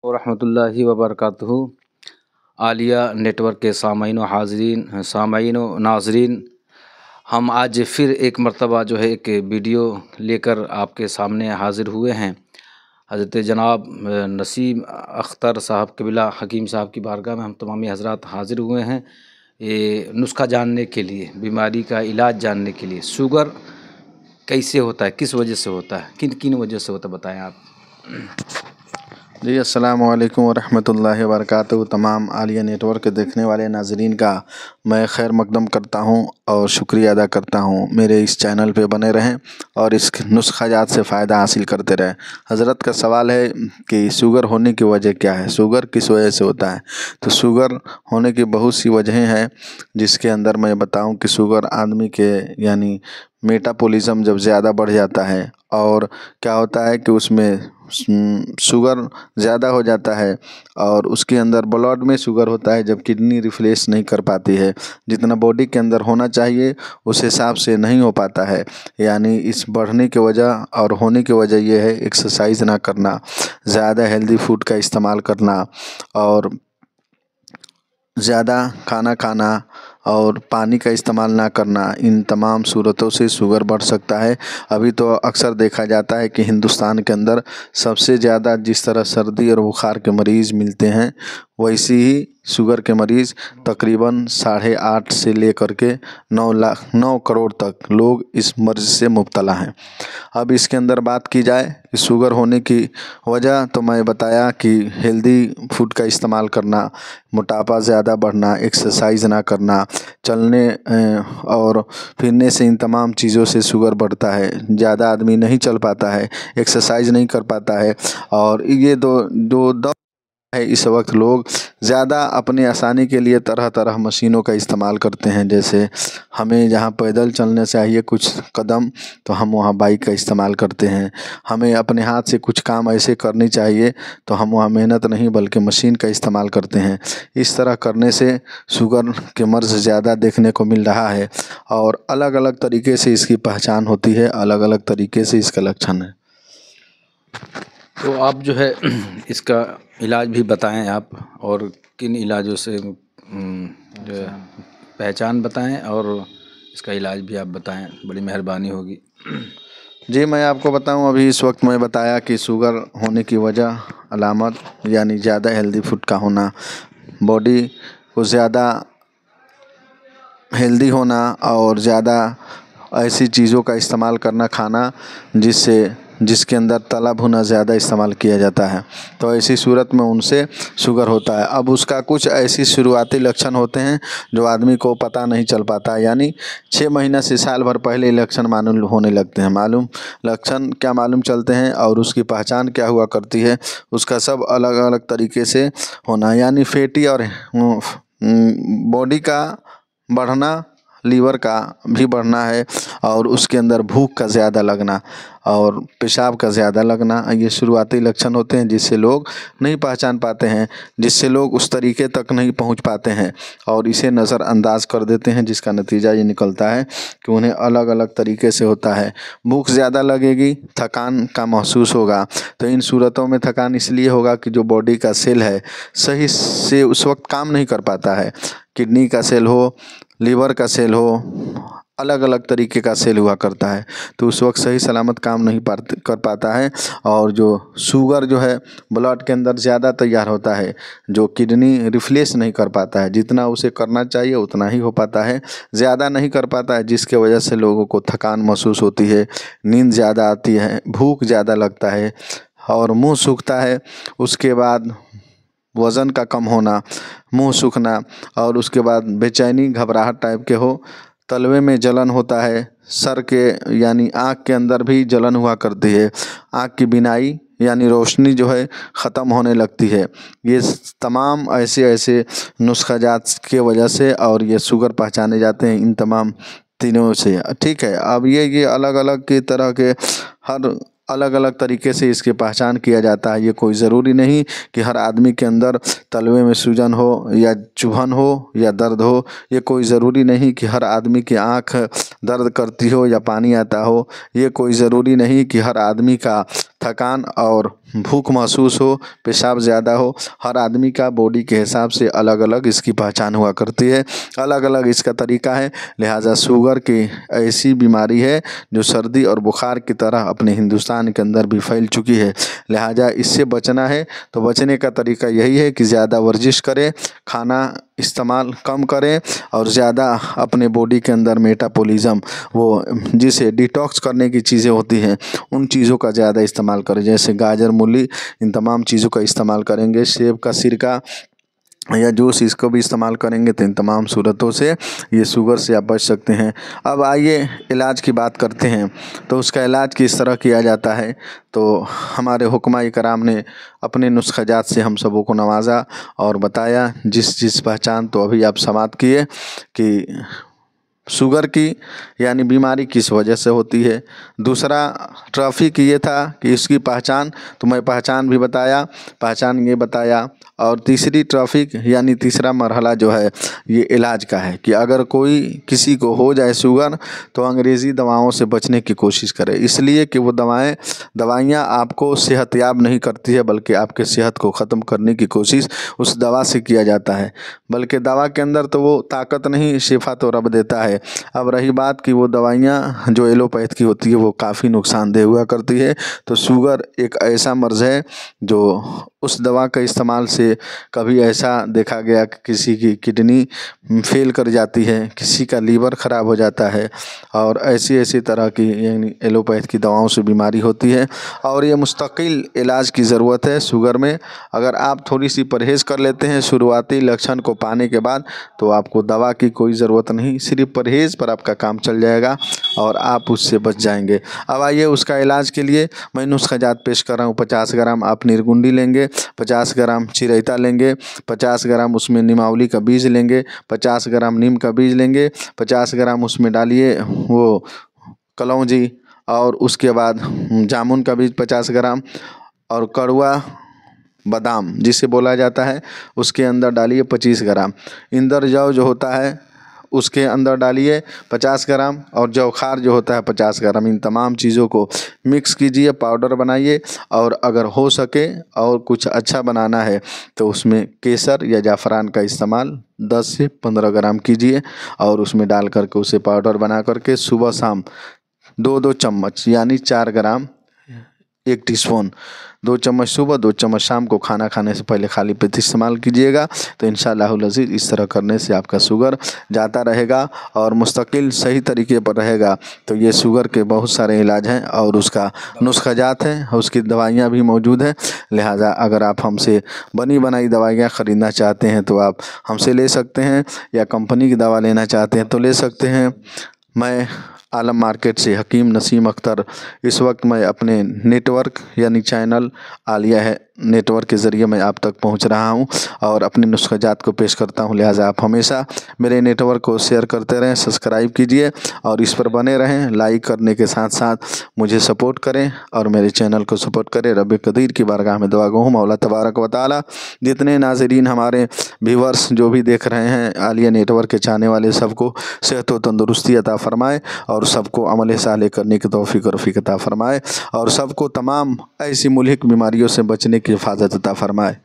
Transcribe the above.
वरहमतुल्लाहि वबरकातुहू। आलिया नेटवर्क के सामाईन व नाज़रीन, हम आज फिर एक मरतबा जो है एक वीडियो लेकर आपके सामने हाज़िर हुए हैं। हज़रत जनाब नसीम अख्तर साहब क़िबला हकीम साहब की बारगाह में हम तमामी हज़रात हाज़िर हुए हैं ये नुस्ख़ा जानने के लिए, बीमारी का इलाज जानने के लिए। शुगर कैसे होता है, किस वजह से होता है, किन किन वजह से होता है, बताएँ आप। जी अस्सलाम वालेकुम वरहमतुल्लाहि वबरकातुहू। तमाम आलिया नेटवर्क के देखने वाले नाज़रीन का मैं खैर मकदम करता हूं और शुक्रिया अदा करता हूं। मेरे इस चैनल पे बने रहें और इस नुस्ख़ाजात से फ़ायदा हासिल करते रहें। हज़रत का सवाल है कि शुगर होने की वजह क्या है, शुगर किस वजह से होता है। तो शुगर होने की बहुत सी वजहें हैं, जिसके अंदर मैं बताऊँ कि शुगर आदमी के यानी मेटाबॉलिज़्म जब ज़्यादा बढ़ जाता है और क्या होता है कि उसमें शुगर ज़्यादा हो जाता है और उसके अंदर ब्लड में शुगर होता है, जब किडनी रिफ्रेश नहीं कर पाती है, जितना बॉडी के अंदर होना चाहिए उस हिसाब से नहीं हो पाता है। यानी इस बढ़ने की वजह और होने की वजह ये है एक्सरसाइज ना करना, ज़्यादा हेल्दी फूड का इस्तेमाल करना और ज़्यादा खाना खाना और पानी का इस्तेमाल ना करना। इन तमाम सूरतों से शुगर बढ़ सकता है। अभी तो अक्सर देखा जाता है कि हिंदुस्तान के अंदर सबसे ज़्यादा जिस तरह सर्दी और बुखार के मरीज़ मिलते हैं, वैसे ही शुगर के मरीज़ तकरीबन 8.5 से लेकर के 9 करोड़ तक लोग इस मर्ज़ से मुब्तला हैं। अब इसके अंदर बात की जाए कि शुगर होने की वजह, तो मैं बताया कि हेल्दी फूड का इस्तेमाल करना, मोटापा ज़्यादा बढ़ना, एक्सरसाइज ना करना, चलने और फिरने से इन तमाम चीज़ों से शुगर बढ़ता है। ज़्यादा आदमी नहीं चल पाता है, एक्सरसाइज नहीं कर पाता है और ये दो है। इस वक्त लोग ज़्यादा अपनी आसानी के लिए तरह तरह मशीनों का इस्तेमाल करते हैं। जैसे हमें जहाँ पैदल चलने चाहिए कुछ कदम, तो हम वहाँ बाइक का इस्तेमाल करते हैं। हमें अपने हाथ से कुछ काम ऐसे करनी चाहिए, तो हम वहाँ मेहनत नहीं बल्कि मशीन का इस्तेमाल करते हैं। इस तरह करने से शुगर के मर्ज़ ज़्यादा देखने को मिल रहा है और अलग अलग तरीके से इसकी पहचान होती है, अलग अलग तरीके से इसका लक्षण है। तो आप जो है इसका इलाज भी बताएं आप, और किन इलाजों से जो है पहचान बताएं और इसका इलाज भी आप बताएं, बड़ी मेहरबानी होगी। जी मैं आपको बताऊं, अभी इस वक्त मैं बताया कि शुगर होने की वजह अलामत यानी ज़्यादा हेल्दी फूड का होना, बॉडी को ज़्यादा हेल्दी होना और ज़्यादा ऐसी चीज़ों का इस्तेमाल करना, खाना जिसके अंदर तला भुना ज़्यादा इस्तेमाल किया जाता है, तो ऐसी सूरत में उनसे शुगर होता है। अब उसका कुछ ऐसी शुरुआती लक्षण होते हैं जो आदमी को पता नहीं चल पाता, यानी 6 महीना से साल भर पहले लक्षण मालूम होने लगते हैं। लक्षण क्या मालूम चलते हैं और उसकी पहचान क्या हुआ करती है, उसका सब अलग अलग तरीके से होना, यानी फैटी और बॉडी का बढ़ना, लीवर का भी बढ़ना है और उसके अंदर भूख का ज़्यादा लगना और पेशाब का ज़्यादा लगना, ये शुरुआती लक्षण होते हैं जिससे लोग नहीं पहचान पाते हैं, जिससे लोग उस तरीके तक नहीं पहुंच पाते हैं और इसे नज़रअंदाज कर देते हैं, जिसका नतीजा ये निकलता है कि उन्हें अलग अलग तरीके से होता है। भूख ज़्यादा लगेगी, थकान का महसूस होगा, तो इन सूरतों में थकान इसलिए होगा कि जो बॉडी का सेल है सही से उस वक्त काम नहीं कर पाता है। किडनी का सेल हो, लीवर का सेल हो, अलग अलग तरीके का सेल हुआ करता है, तो उस वक्त सही सलामत काम नहीं कर पाता है और जो शुगर जो है ब्लड के अंदर ज़्यादा तैयार होता है, जो किडनी रिफ्रेश नहीं कर पाता है, जितना उसे करना चाहिए उतना ही हो पाता है, ज़्यादा नहीं कर पाता है, जिसके वजह से लोगों को थकान महसूस होती है, नींद ज़्यादा आती है, भूख ज़्यादा लगता है और मुँह सूखता है। उसके बाद वज़न का कम होना, मुंह सूखना और उसके बाद बेचैनी, घबराहट टाइप के हो, तलवे में जलन होता है, सर के यानी आँख के अंदर भी जलन हुआ करती है, आँख की बीनाई यानी रोशनी जो है ख़त्म होने लगती है। ये तमाम ऐसे नुस्ख़ाजात के वजह से और ये शुगर पहचाने जाते हैं इन तमाम तीनों से। ठीक है, अब ये अलग अलग की तरह के हर अलग अलग तरीके से इसकी पहचान किया जाता है। ये कोई ज़रूरी नहीं कि हर आदमी के अंदर तलवे में सूजन हो या चुभन हो या दर्द हो, ये कोई ज़रूरी नहीं कि हर आदमी की आँख दर्द करती हो या पानी आता हो, ये कोई ज़रूरी नहीं कि हर आदमी का थकान और भूख महसूस हो, पेशाब ज़्यादा हो, हर आदमी का बॉडी के हिसाब से अलग अलग इसकी पहचान हुआ करती है, अलग अलग इसका तरीका है। लिहाजा शुगर की ऐसी बीमारी है जो सर्दी और बुखार की तरह अपने हिंदुस्तान के अंदर भी फैल चुकी है। लिहाजा इससे बचना है तो बचने का तरीका यही है कि ज़्यादा वर्जिश करें, खाना इस्तेमाल कम करें और ज़्यादा अपने बॉडी के अंदर मेटाबॉलिज्म, वो जिसे डिटॉक्स करने की चीज़ें होती हैं, उन चीज़ों का ज़्यादा इस्तेमाल करें। जैसे गाजर, मूली, इन तमाम चीज़ों का इस्तेमाल करेंगे, सेब का सिरका या जूस, इसको भी इस्तेमाल करेंगे तो इन तमाम सूरतों से ये शुगर से आप बच सकते हैं। अब आइए इलाज की बात करते हैं। तो उसका इलाज किस तरह किया जाता है, तो हमारे हुक्मा-ए कराम ने अपने नुस्ख़ाजात से हम सबों को नवाजा और बताया, जिस पहचान तो अभी आप समाप्त किए कि शुगर की यानी बीमारी किस वजह से होती है। दूसरा ट्रॉफिक ये था कि इसकी पहचान, तो मैं पहचान भी बताया, पहचान ये बताया। और तीसरी ट्रॉफिक यानी तीसरा मरहला जो है ये इलाज का है कि अगर कोई किसी को हो जाए शुगर तो अंग्रेज़ी दवाओं से बचने की कोशिश करे, इसलिए कि वो दवाइयाँ आपको सेहतयाब नहीं करती है, बल्कि आपके सेहत को ख़त्म करने की कोशिश उस दवा से किया जाता है। बल्कि दवा के अंदर तो वो ताकत नहीं, शिफा तो रब देता है। अब रही बात कि वो दवाइयाँ जो एलोपैथ की होती है वो काफ़ी नुकसानदेह हुआ करती है। तो शुगर एक ऐसा मर्ज़ है जो उस दवा का इस्तेमाल से कभी ऐसा देखा गया कि किसी की किडनी फेल कर जाती है, किसी का लीवर ख़राब हो जाता है, और ऐसी तरह की यानी एलोपैथ की दवाओं से बीमारी होती है। और ये मुस्तकिल इलाज की ज़रूरत है शुगर में। अगर आप थोड़ी सी परहेज़ कर लेते हैं शुरुआती लक्षण को पाने के बाद, तो आपको दवा की कोई ज़रूरत नहीं, सिर्फ परहेज़ पर आपका काम चल जाएगा और आप उससे बच जाएंगे। अब आइए उसका इलाज के लिए मैं नुस्ख़ाजात पेश कर रहा हूँ। 50 ग्राम आप निर्गुंडी लेंगे, 50 ग्राम चिरैता लेंगे, 50 ग्राम उसमें निमावली का बीज लेंगे, 50 ग्राम नीम का बीज लेंगे, 50 ग्राम उसमें डालिए वो कलौंजी, और उसके बाद जामुन का बीज 50 ग्राम, और कड़वा बादाम जिसे बोला जाता है उसके अंदर डालिए 25 ग्राम। इंदर जौ जो होता है उसके अंदर डालिए 50 ग्राम, और जौखार जो होता है 50 ग्राम। इन तमाम चीज़ों को मिक्स कीजिए, पाउडर बनाइए, और अगर हो सके और कुछ अच्छा बनाना है तो उसमें केसर या जाफ़रान का इस्तेमाल 10 से 15 ग्राम कीजिए, और उसमें डाल करके उसे पाउडर बना करके सुबह शाम 2-2 चम्मच यानी 4 ग्राम 1 टीस्पून, 2 चम्मच सुबह 2 चम्मच शाम को खाना खाने से पहले खाली पेट इस्तेमाल कीजिएगा। तो इंशाअल्लाहुल अज़ीज़ इस तरह करने से आपका शुगर जाता रहेगा और मुस्तकिल सही तरीके पर रहेगा। तो ये शुगर के बहुत सारे इलाज हैं और उसका नुस्ख़ाजात हैं, उसकी दवाइयाँ भी मौजूद हैं। लिहाजा अगर आप हमसे बनी बनाई दवाइयाँ ख़रीदना चाहते हैं तो आप हमसे ले सकते हैं, या कंपनी की दवा लेना चाहते हैं तो ले सकते हैं। मैं आलम मार्केट से हकीम नसीम अख्तर इस वक्त मैं अपने नेटवर्क यानी चैनल आलिया है नेटवर्क के ज़रिए मैं आप तक पहुंच रहा हूं और अपने नुस्ख़ाजात को पेश करता हूं। लिहाजा आप हमेशा मेरे नेटवर्क को शेयर करते रहें, सब्सक्राइब कीजिए और इस पर बने रहें। लाइक करने के साथ साथ मुझे सपोर्ट करें और मेरे चैनल को सपोर्ट करें। रब कदीर की बारगाह में दुआ गो हूँ, मौला तबारक व तआला जितने नाज़रीन हमारे व्यूअर्स जो भी देख रहे हैं आलिया नेटवर्क के चाहने वाले सबको सेहत व तंदुरुस्ती अता फ़रमाए और सबको अमल साले करने की तौफ़ीक़ और रफ़ीक़ अता फ़रमाए और सबको तमाम ऐसी मुल्हिक बीमारियों से बचने की हिफाज़त अता फ़रमाए।